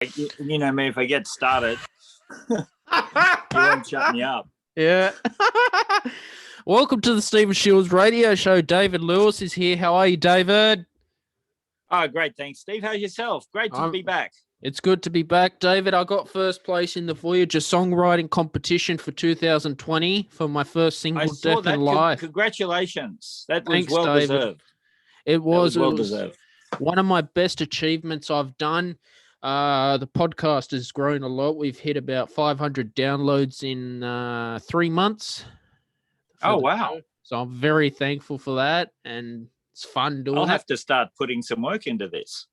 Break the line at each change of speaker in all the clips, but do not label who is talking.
You know me, if I get started, you won't shut me up.
Yeah. Welcome to the Stephen Shiels radio show. David Lewis is here. How are you, David?
Oh, great. Thanks, Steve. How's yourself? Great to be back.
It's good to be back, David. I got first place in the Voyager songwriting competition for 2020 for my first single, Death and Life.
Congratulations.
Thanks,
was well
David.
deserved.
It was
well deserved.
One of my best achievements I've done. The podcast has grown a lot. We've hit about 500 downloads in 3 months.
Oh, wow.
Show. So I'm very thankful for that, and it's fun doing it.
I'll have to start putting some work into this.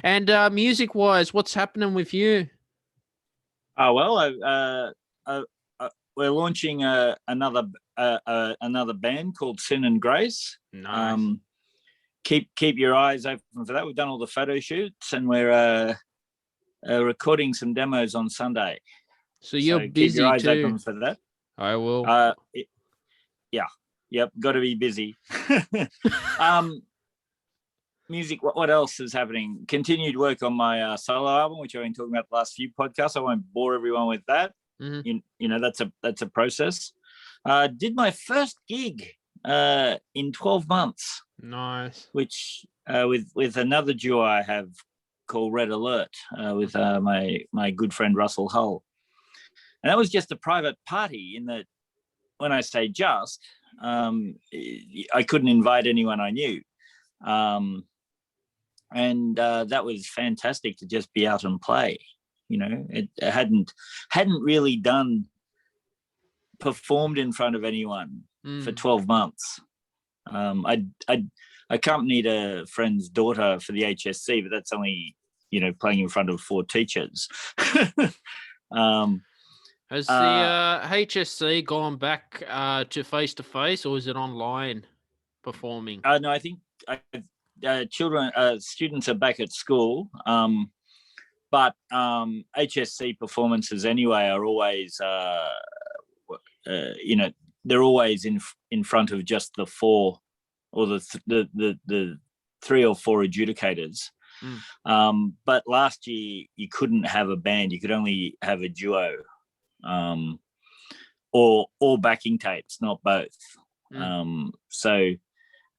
And music-wise, what's happening with you?
Oh, well, we're launching another band called Sin and Grace.
Nice.
Keep your eyes open for that. We've done all the photo shoots, and we're recording some demos on Sunday.
So you're busy
keep your eyes
too.
Open for that.
I will.
Yep. Got to be busy. Music. What else is happening? Continued work on my solo album, which I've been talking about the last few podcasts. I won't bore everyone with that.
Mm-hmm.
You know, that's a process. Did my first gig in 12 months.
Nice.
Which with another duo I have called Red Alert with my good friend Russell Hull. And that was just a private party, in that when I say just, I couldn't invite anyone I knew. And that was fantastic to just be out and play. You know, it hadn't really performed in front of anyone for 12 months. I accompanied a friend's daughter for the HSC, but that's only, playing in front of 4 teachers.
Has the HSC gone back to face-to-face, or is it online performing?
No, I think students are back at school, but HSC performances anyway are always, they're always in front of just the 4 or the 3 or 4 adjudicators. But last year you couldn't have a band; you could only have a duo. Or backing tapes, not both. So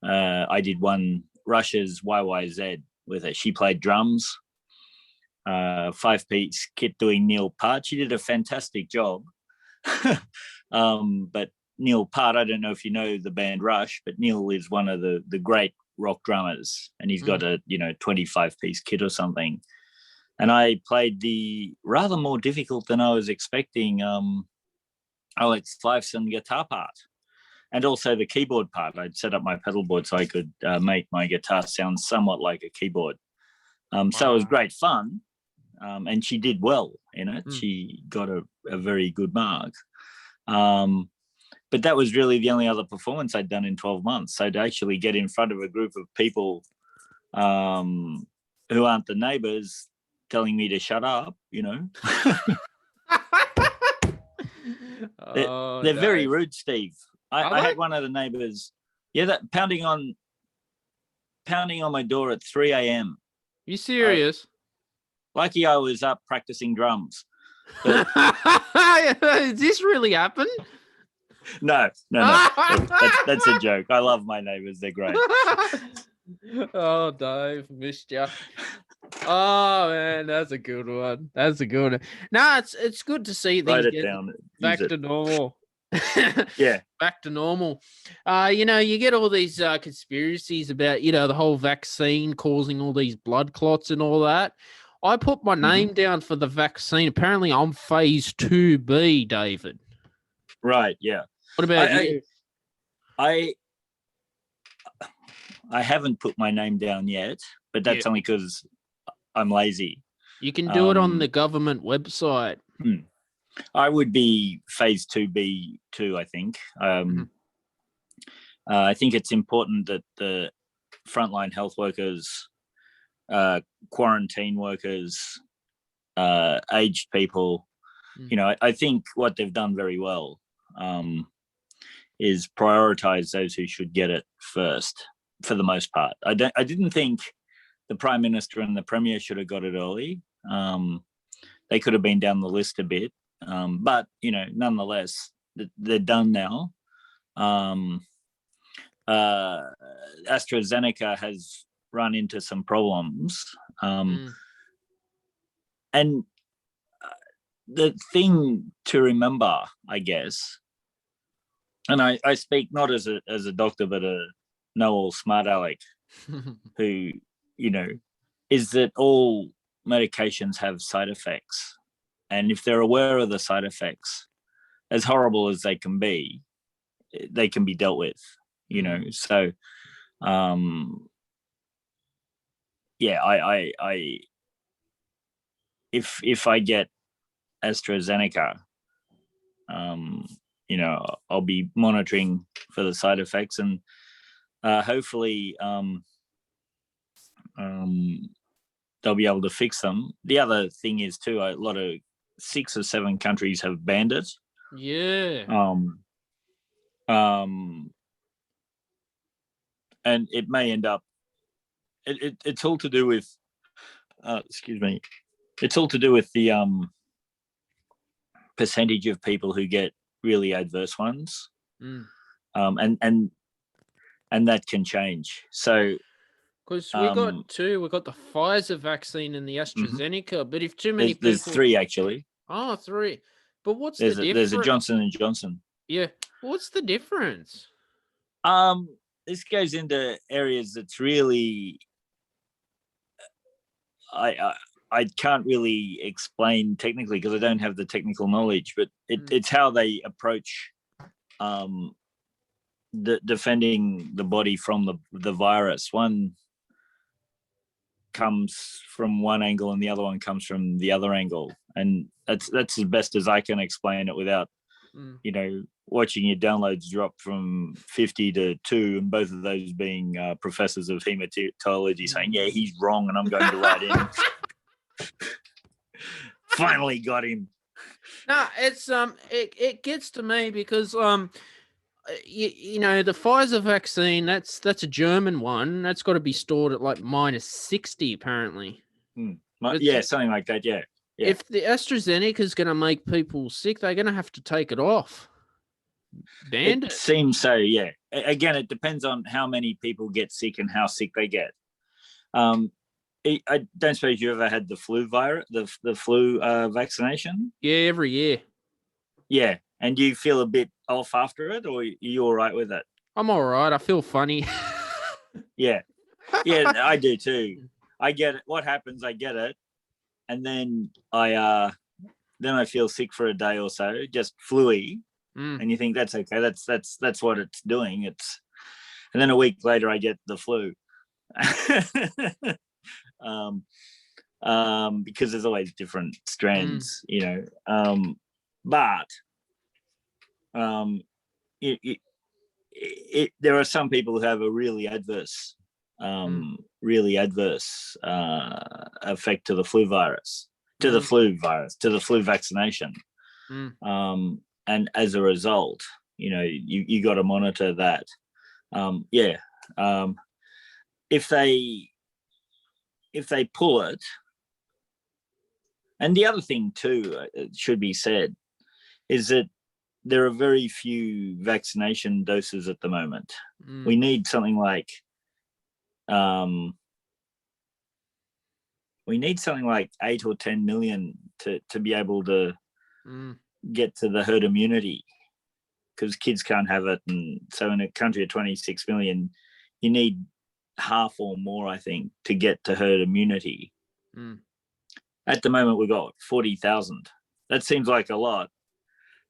I did one, Russia's YYZ, with her. She played drums, 5-piece kit doing Neil Part. She did a fantastic job. But Neil Part, I don't know if you know the band Rush, but Neil is one of the great rock drummers, and he's got a 25-piece kit or something. And I played the rather more difficult than I was expecting Alex Lifeson guitar part, and also the keyboard part. I'd set up my pedal board so I could make my guitar sound somewhat like a keyboard. So it was great fun, and she did well in it. She got a very good mark. But that was really the only other performance I'd done in 12 months. So to actually get in front of a group of people who aren't the neighbours, telling me to shut up, they're very rude, Steve. I had one of the neighbours, that pounding on my door at 3 a.m.
You serious?
Lucky I was up practicing drums.
But... Does this really happen?
No. That's a joke. I love my neighbours; they're great.
Oh, Dave, missed you. Oh man, that's a good one. No, it's good to see things get back to normal.
Yeah,
back to normal. You get all these conspiracies about the whole vaccine causing all these blood clots and all that. I put my name down for the vaccine. Apparently, I'm phase 2B, David.
Right. Yeah.
What about you?
I haven't put my name down yet, but that's only because I'm lazy.
You can do it on the government website.
I would be phase 2B too, I think. I think it's important that the frontline health workers, quarantine workers, aged people, I think what they've done very well is prioritize those who should get it first, for the most part. I didn't think the Prime Minister and the Premier should have got it early. They could have been down the list a bit. But, nonetheless, they're done now. AstraZeneca has run into some problems. And the thing to remember, I guess, and I speak not as a doctor, but a know-all smart aleck who, is that all medications have side effects. And if they're aware of the side effects, as horrible as they can be dealt with, So, if I get AstraZeneca, I'll be monitoring for the side effects, and hopefully they'll be able to fix them. The other thing is too, a lot of 6 or 7 countries have banned it.
Yeah.
And it may end up. It's all to do with. Excuse me. It's all to do with the percentage of people who get really adverse ones, and that can change. So,
because we got the Pfizer vaccine and the AstraZeneca, but if too many people,
there's 3 actually.
Oh, 3. But what's
the
difference?
There's a Johnson and Johnson.
Yeah. What's the difference?
This goes into areas that's really I can't really explain technically because I don't have the technical knowledge, but it's how they approach defending the body from the virus. One comes from one angle and the other one comes from the other angle, and that's as best as I can explain it without watching your downloads drop from 50 to 2, and both of those being professors of hematology saying, yeah, he's wrong, and I'm going to write in. Finally got him.
No, it's it gets to me because the Pfizer vaccine, that's a German one. That's got to be stored at like -60 apparently.
Yeah, something like that. Yeah.
If the AstraZeneca is going to make people sick, they're going to have to take it off.
It seems so. Yeah. Again, it depends on how many people get sick and how sick they get. I don't suppose you ever had the flu virus, the flu vaccination?
Yeah, every year.
Yeah, and do you feel a bit off after it, or are you all right with it?
I'm all right. I feel funny.
Yeah, I do too. I get it. What happens? I get it, and then I feel sick for a day or so, just flu-y, and you think that's okay. That's what it's doing. And then a week later I get the flu. Because there's always different strands, but there are some people who have a really adverse effect to the flu virus, to the flu vaccination, and as a result, you got to monitor that. If they pull it, and the other thing too, it should be said, is that there are very few vaccination doses at the moment. We need something like 8 or 10 million to be able to get to the herd immunity, because kids can't have it, and so in a country of 26 million, you need half or more, I think, to get to herd immunity. At the moment, we've got 40,000. That seems like a lot,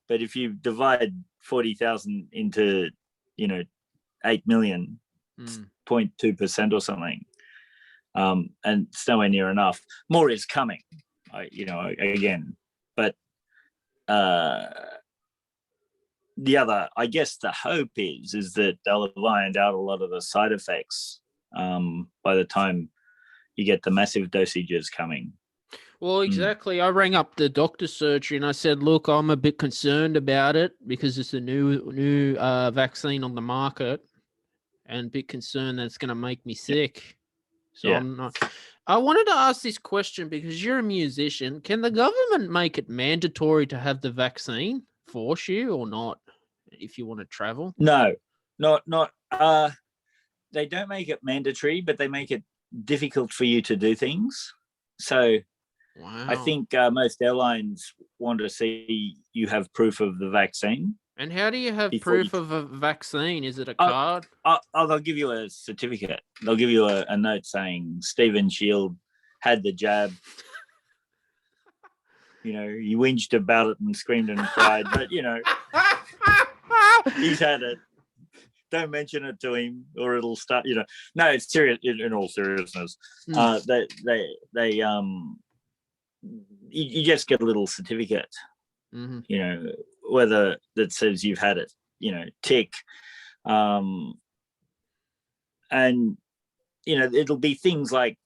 but if you divide 40,000 into 8 million, it's 0.2% or something, and it's nowhere near enough. More is coming, again, but the other, I guess, the hope is that they'll have ironed out a lot of the side effects by the time you get the massive dosages coming.
Well, exactly. I rang up the doctor's surgery and I said, look, I'm a bit concerned about it because it's a new vaccine on the market, and a bit concerned that it's going to make me sick. So I'm not. I wanted to ask this question because you're a musician. Can the government make it mandatory to have the vaccine, force you or not, if you want to travel?
No, not. They don't make it mandatory, but they make it difficult for you to do things. So
Wow.
I think most airlines want to see you have proof of the vaccine.
And how do you have proof of a vaccine? Is it a card?
They'll give you a certificate. They'll give you a note saying Stephen Shiels had the jab. You know, you whinged about it and screamed and cried, but you know, he's had it. Don't mention it to him, or it'll start. You know, no, it's serious. In all seriousness, you just get a little certificate.
Mm-hmm.
You know, whether that says you've had it. You know, tick, and you know, it'll be things like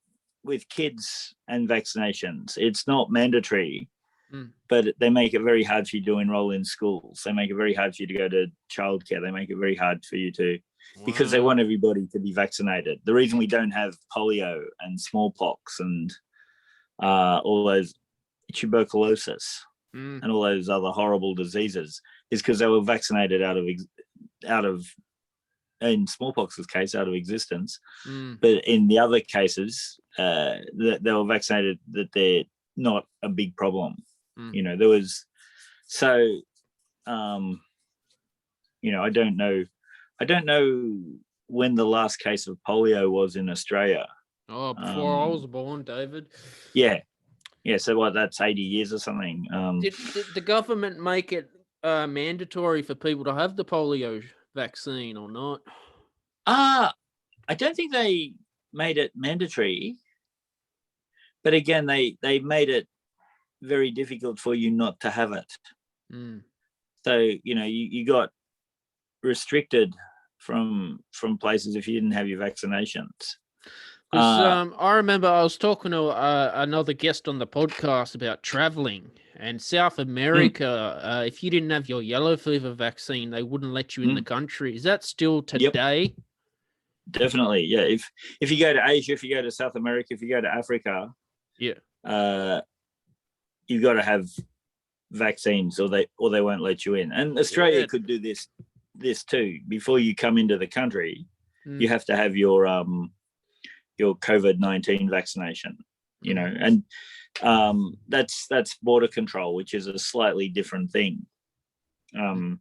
with kids and vaccinations. It's not mandatory. But they make it very hard for you to enroll in schools. They make it very hard for you to go to childcare. They make it very hard for you to, because they want everybody to be vaccinated. The reason we don't have polio and smallpox and all those tuberculosis and all those other horrible diseases is because they were vaccinated out of, in smallpox's case, out of existence. But in the other cases, they were vaccinated that they're not a big problem. You know, there was, so, you know, I don't know when the last case of polio was in Australia.
Oh, before I was born, David.
Yeah. So what? That's 80 years or something.
Did the government make it mandatory for people to have the polio vaccine or not?
I don't think they made it mandatory, but again, they made it very difficult for you not to have it. So, you know, you got restricted from places if you didn't have your vaccinations.
I remember I was talking to another guest on the podcast about traveling, and South America, if you didn't have your yellow fever vaccine, they wouldn't let you in the country. Is that still today?
Yep. Definitely, yeah. If you go to Asia, if you go to South America, if you go to Africa, you've got to have vaccines, or they won't let you in. And Australia could do this too. Before you come into the country, you have to have your COVID-19 vaccination. You know, and that's border control, which is a slightly different thing. And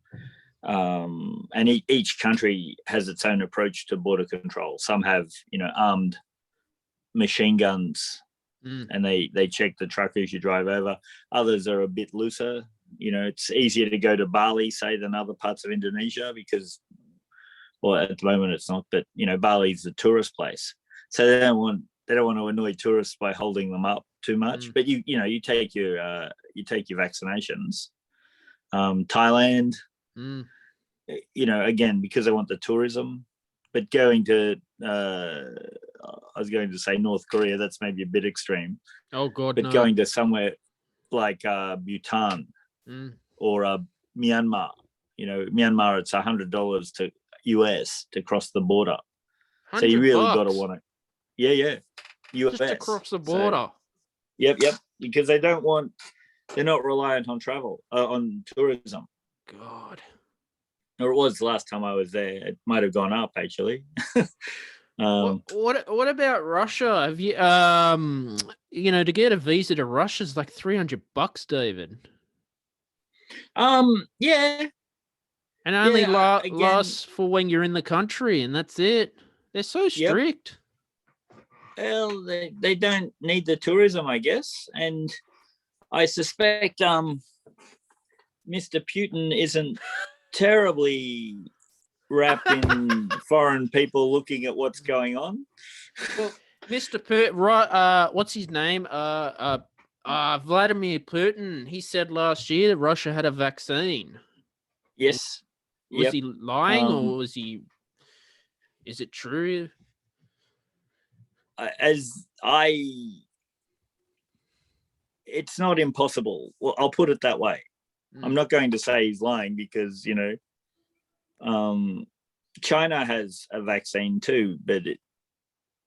each country has its own approach to border control. Some have, you know, armed machine guns. And they check the truckers you drive over. Others are a bit looser. You know, it's easier to go to Bali, say, than other parts of Indonesia because, well, at the moment it's not. But you know, Bali's a tourist place, so they don't want to annoy tourists by holding them up too much. But you take your vaccinations. Thailand, you know, again because they want the tourism. But going to, I was going to say North Korea, that's maybe a bit extreme.
Oh, God,
but
no.
Going to somewhere like Bhutan or Myanmar, you know, Myanmar, it's $100 to US to cross the border. So you really got to want it. Yeah. US.
Just to cross the border.
So, yep. Because they're not reliant on travel, on tourism.
God.
Or it was the last time I was there. It might have gone up actually.
What about Russia? Have you you know, to get a visa to Russia is like $300, David.
Yeah.
And only lasts for when you're in the country, and that's it. They're so strict.
Well, they don't need the tourism, I guess, and I suspect Mr. Putin isn't terribly wrapped in foreign people looking at what's going on.
Well, Mr. Putin, what's his name? Vladimir Putin. He said last year that Russia had a vaccine.
Yes.
Was he lying, or was he? Is it true?
It's not impossible. Well, I'll put it that way. I'm not going to say he's lying because, you know, China has a vaccine too, but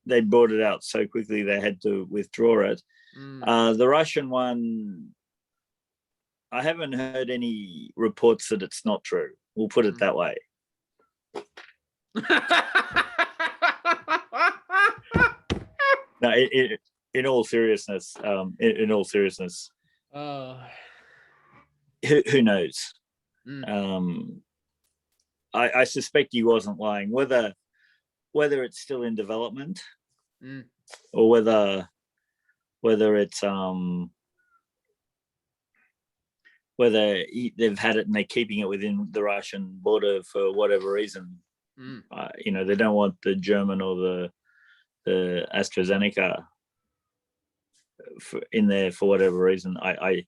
they brought it out so quickly they had to withdraw it. The Russian one, I haven't heard any reports that it's not true. We'll put it that way. No, in all seriousness, who knows? I suspect he wasn't lying. Whether it's still in development, or whether it's whether they've had it and they're keeping it within the Russian border for whatever reason. They don't want the German or the AstraZeneca in there for whatever reason. I'm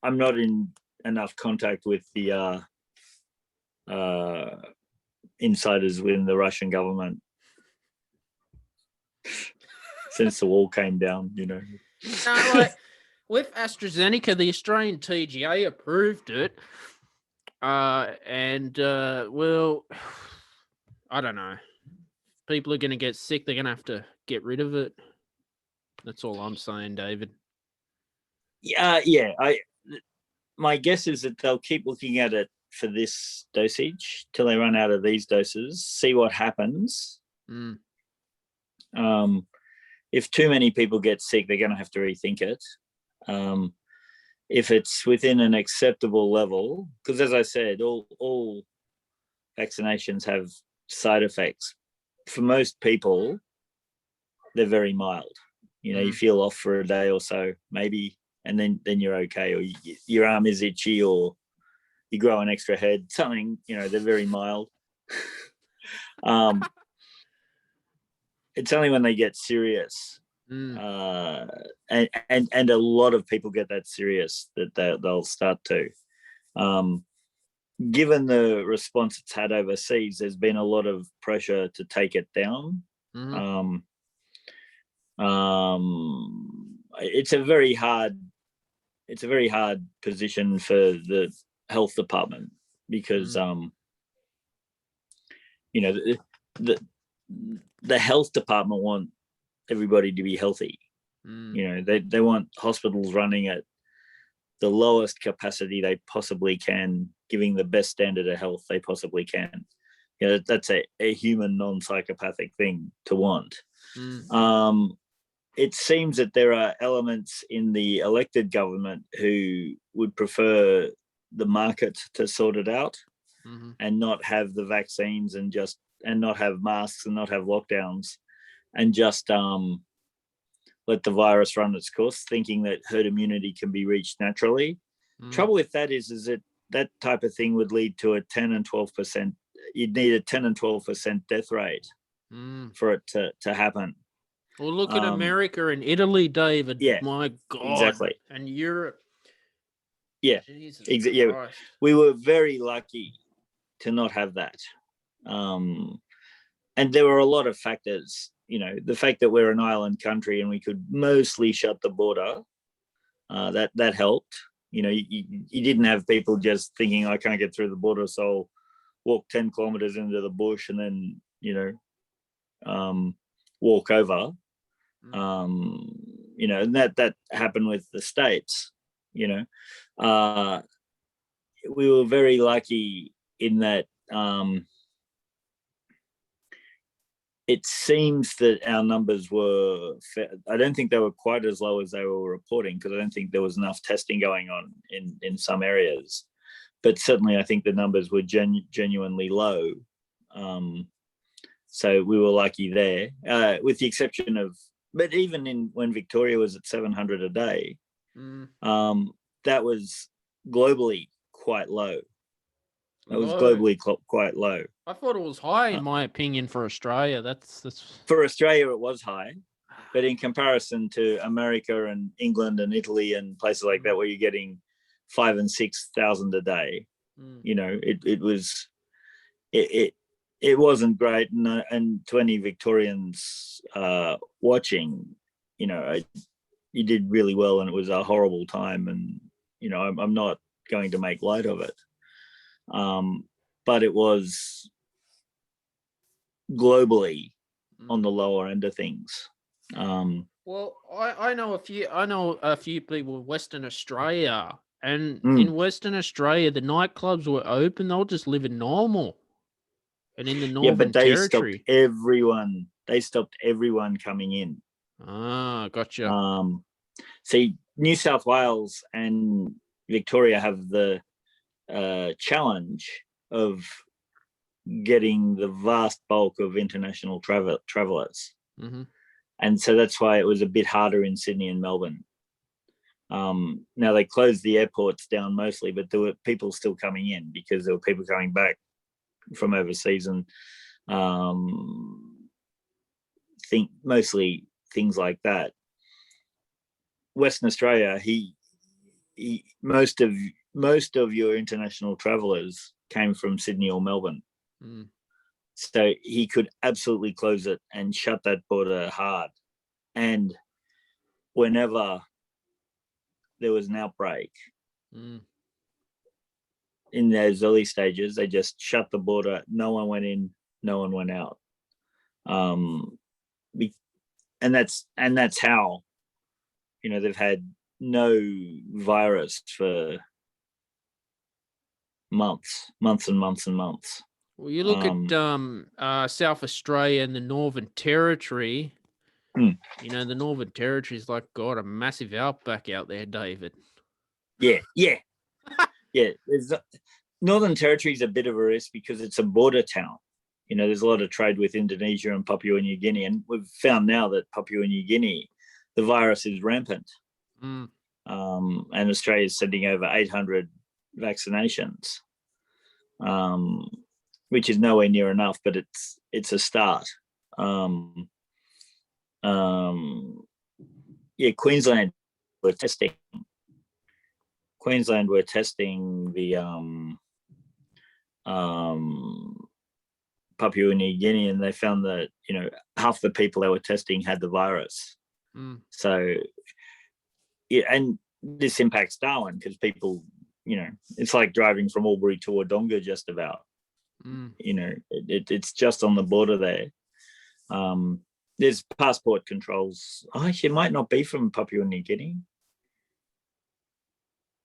not in enough contact with the insiders within the Russian government since the wall came down.
No, like with AstraZeneca, the Australian TGA approved it, and well, I don't know. People are going to get sick. They're going to have to get rid of it. That's all I'm saying, David.
Yeah. My guess is that they'll keep looking at it for this dosage till they run out of these doses, see what happens. If too many people get sick, they're going to have to rethink it. If it's within an acceptable level, because as I said, all vaccinations have side effects. For most people, they're very mild. You feel off for a day or so, maybe, and then you're okay, or your arm is itchy, or you grow an extra head, something, they're very mild. It's only when they get serious, and a lot of people get that serious that they'll start to. Given the response it's had overseas, there's been a lot of pressure to take it down. It's a very hard position for the health department because the health department want everybody to be healthy. They want hospitals running at the lowest capacity they possibly can, giving the best standard of health they possibly can. That's a human non-psychopathic thing to want. It seems that there are elements in the elected government who would prefer the market to sort it out and not have the vaccines and not have masks and not have lockdowns and just let the virus run its course, thinking that herd immunity can be reached naturally. Trouble with that is that type of thing would lead to a 10 and 12%. You'd need a 10 and 12% death rate for it to happen.
Well, look at America and Italy, David.
Yeah,
my God.
Exactly.
And Europe.
Yeah, exactly. Yeah. We were very lucky to not have that. And there were a lot of factors. The fact that we're an island country and we could mostly shut the border, that helped. You didn't have people just thinking, I can't get through the border, so I'll walk 10 kilometers into the bush and then, walk over. And that happened with the States. We were very lucky in that it seems that our numbers were I don't think they were quite as low as they were reporting, because I don't think there was enough testing going on in some areas, but certainly I think the numbers were genuinely low. So we were lucky there, with the exception of, but even when Victoria was at 700 a day, that was globally quite low. It was globally quite low.
I thought it was high, in my opinion, for Australia. That's
for Australia, it was high, but in comparison to America and England and Italy and places like that, where you're getting 5,000 and 6,000 a day, it wasn't great. And to any Victorians watching, you did really well, and it was a horrible time. And I'm not going to make light of it. But it was globally on the lower end of things.
Well, I know a few people in Western Australia, and
Mm.
in Western Australia, the nightclubs were open. They were just living normal, and in the Northern
but they
Territory,
stopped everyone. They stopped everyone coming in.
Ah, gotcha.
See, New South Wales and Victoria have the challenge of getting the vast bulk of international travelers.
Mm-hmm.
And so that's why it was a bit harder in Sydney and Melbourne. Now they closed the airports down mostly, but there were people still coming in because there were people coming back from overseas, and think mostly things like that. Western Australia, most of your international travelers came from Sydney or Melbourne.
Mm.
So he could absolutely close it and shut that border hard. And whenever there was an outbreak in those early stages, they just shut the border. No one went in, no one went out. And that's how, they've had no virus for months and months and months.
Well, you look at South Australia and the Northern Territory. The Northern Territory is like got a massive outback out there, David.
Yeah. Northern Territory is a bit of a risk because it's a border town. There's a lot of trade with Indonesia and Papua New Guinea, and we've found now that Papua New Guinea, the virus is rampant. And Australia is sending over 800 vaccinations, which is nowhere near enough, but it's a start. Queensland were testing. The Papua New Guinea, and they found that half the people they were testing had the virus. So and this impacts Darwin because people, it's like driving from Albury to Wodonga just about. It's just on the border there. There's passport controls. She might not be from Papua New Guinea.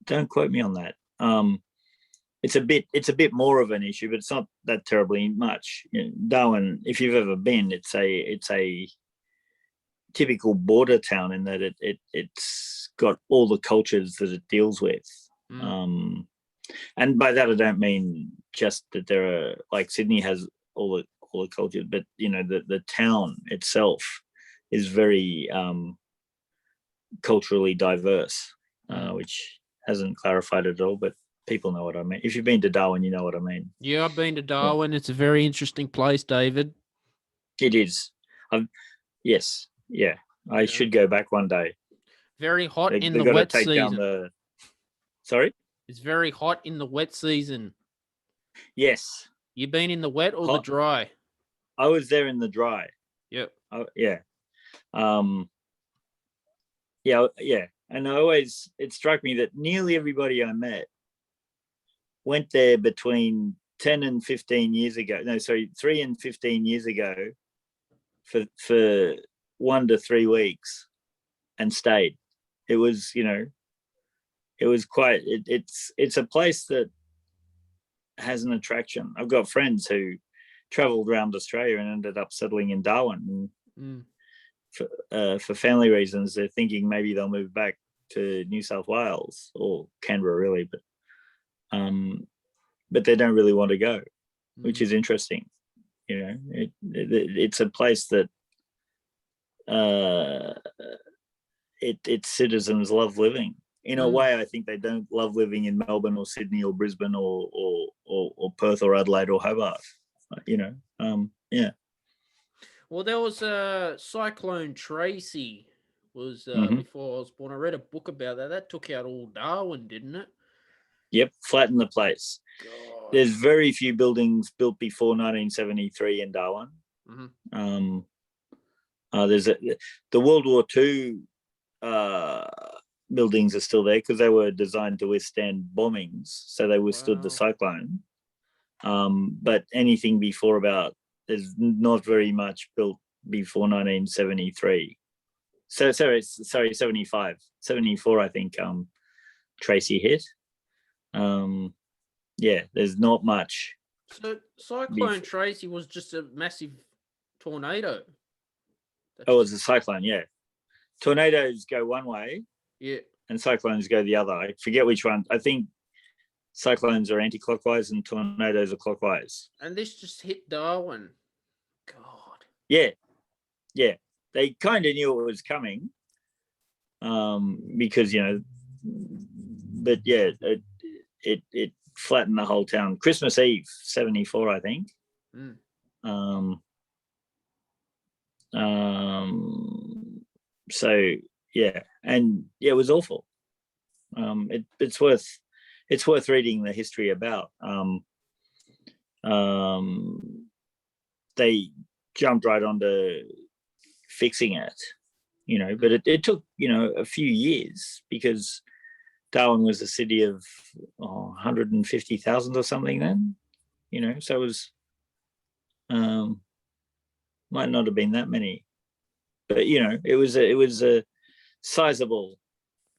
Don't quote me on that. It's a bit more of an issue, but it's not that terribly much. Darwin, if you've ever been, it's a typical border town in that it's got all the cultures that it deals with. And by that I don't mean just that there are, like Sydney has all the cultures, but the town itself is very culturally diverse, which hasn't clarified at all, but people know what I mean. If you've been to Darwin, you know what I mean.
Yeah, I've been to Darwin. Yeah. It's a very interesting place, David.
It is. Yes. Yeah. I should go back one day.
Very hot in the wet season.
Sorry?
It's very hot in the wet season.
Yes.
You've been in the wet or the dry?
I was there in the dry.
Yep.
Yeah. Yeah. And it struck me that nearly everybody I met went there between 10 and 15 years ago. No, sorry, 3 and 15 years ago for 1 to 3 weeks and stayed. It was, it was quite, it's a place that has an attraction. I've got friends who traveled around Australia and ended up settling in Darwin. For family reasons, they're thinking maybe they'll move back to New South Wales or Canberra, really, but they don't really want to go, which is interesting. It's a place that its citizens love living. In a way, I think they don't love living in Melbourne or Sydney or Brisbane or Perth or Adelaide or Hobart. Yeah.
Well, there was a Cyclone Tracy was before I was born. I read a book about that. That took out all Darwin, didn't it?
Yep, flattened the place. God. There's very few buildings built before 1973 in Darwin. There's the World War II buildings are still there because they were designed to withstand bombings, so they withstood the cyclone. But anything before about there's not very much built before 1973. So sorry, 75, 74. I think Tracy hit. Yeah, there's not much.
So Cyclone Tracy was just a massive tornado.
It was a cyclone, yeah. Tornadoes go one way,
yeah,
and cyclones go the other. I forget which one. I think cyclones are anti-clockwise and tornadoes are clockwise.
And this just hit Darwin. God.
Yeah. They kind of knew it was coming, because but yeah, it flattened the whole town. Christmas Eve, 74, I think. So yeah, and yeah, it was awful. It's worth reading the history about. They jumped right onto fixing it, but it took a few years, because Darwin was a city of 150,000 or something then, so it was might not have been that many, but it was a sizable,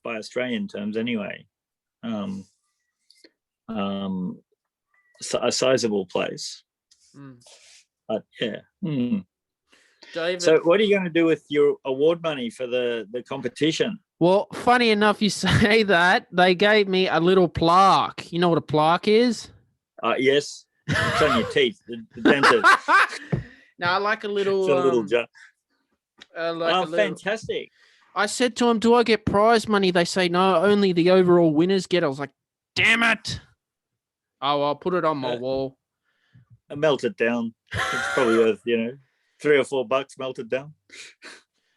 by Australian terms anyway, a sizable place. But yeah.
David,
So what are you going to do with your award money for the competition?
Well, funny enough, you say that. They gave me a little plaque. You know what a plaque is?
Yes. It's on your teeth, the dentist.
No, like a little...
It's a little jar.
Fantastic.
Little...
I said to them, do I get prize money? They say, no, only the overall winners get it. I was like, damn it. Oh, I'll put it on my wall.
I melt it down. It's probably worth, $3 or $4 melted down.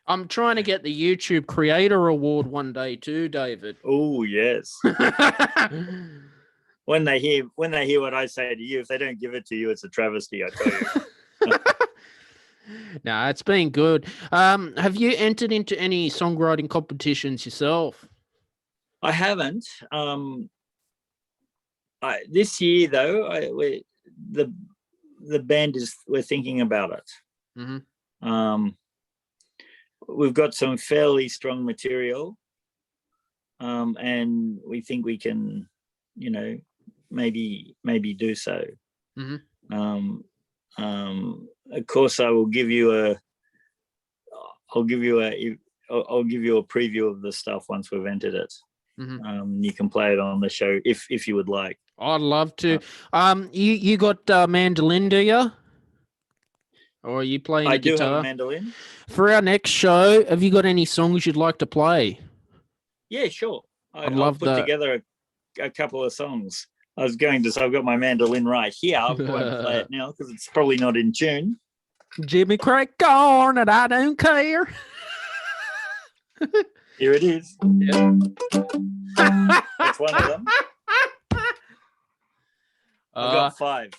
I'm trying to get the YouTube Creator Award one day too, David.
Oh, yes. When they hear what I say to you, if they don't give it to you, it's a travesty, I tell you.
No, it's been good. Have you entered into any songwriting competitions yourself?
I haven't. This year, though, the band we're thinking about it.
Mm-hmm.
We've got some fairly strong material, and we think we can, maybe do so.
Mm-hmm.
Of course, I'll give you a preview of the stuff once we've entered it.
Mm-hmm.
You can play it on the show if you would like.
I'd love to. You got mandolin, do you? Or are you playing
I
guitar?
do have a mandolin.
For our next show, have you got any songs you'd like to play?
Yeah, sure.
I'll
put together a couple of songs. I've got my mandolin right here. I won't play it now because it's probably not in tune.
Jimmy Craig Corn and I don't care.
Here it is.
Yeah.
That's one of them. I've got 5.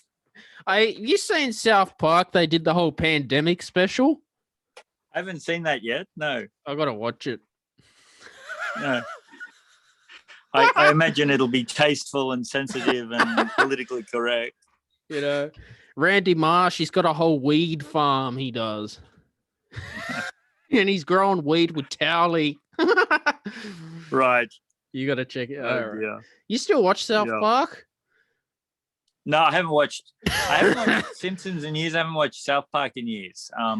You seen South Park? They did the whole pandemic special.
I haven't seen that yet. No.
I gotta watch it.
No. I imagine it'll be tasteful and sensitive and politically correct.
Randy Marsh, he's got a whole weed farm, he does. And he's growing weed with Towley.
Right.
You got to check it out.
Oh, yeah.
You still watch South Park?
No, I haven't watched Simpsons in years. I haven't watched South Park in years. For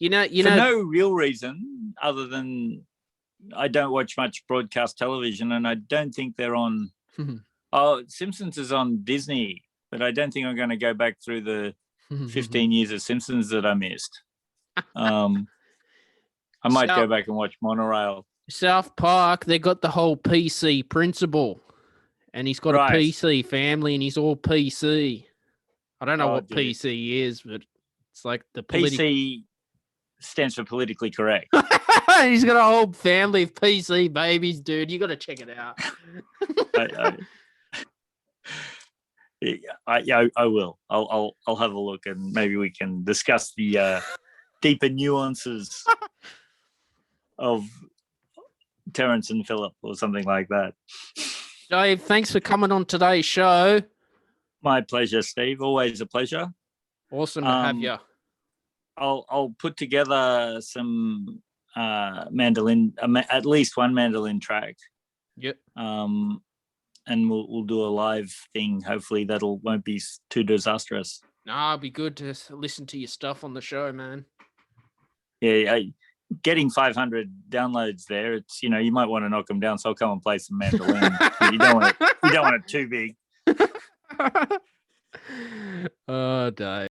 no real reason other than I don't watch much broadcast television, and I don't think they're on. Simpsons is on Disney, but I don't think I'm going to go back through the 15 years of Simpsons that I missed. I might go back and watch Monorail.
South Park, they got the whole PC principle, and he's got a PC family, and he's all PC. I don't know what PC is, but it's like the
PC stands for politically correct.
He's got a whole family of PC babies, dude. You got to check it out.
I will. I'll have a look, and maybe we can discuss the deeper nuances of Terrence and Philip or something like that.
Dave, thanks for coming on today's show.
My pleasure, Steve. Always a pleasure.
Awesome to have you.
I'll put together some mandolin, at least one mandolin track.
Yep.
And we'll do a live thing. Hopefully won't be too disastrous.
Nah, it'd be good to listen to your stuff on the show, man.
Yeah, getting 500 downloads there. It's you might want to knock them down. So I'll come and play some mandolin. You don't want it too big.
Oh, Dave.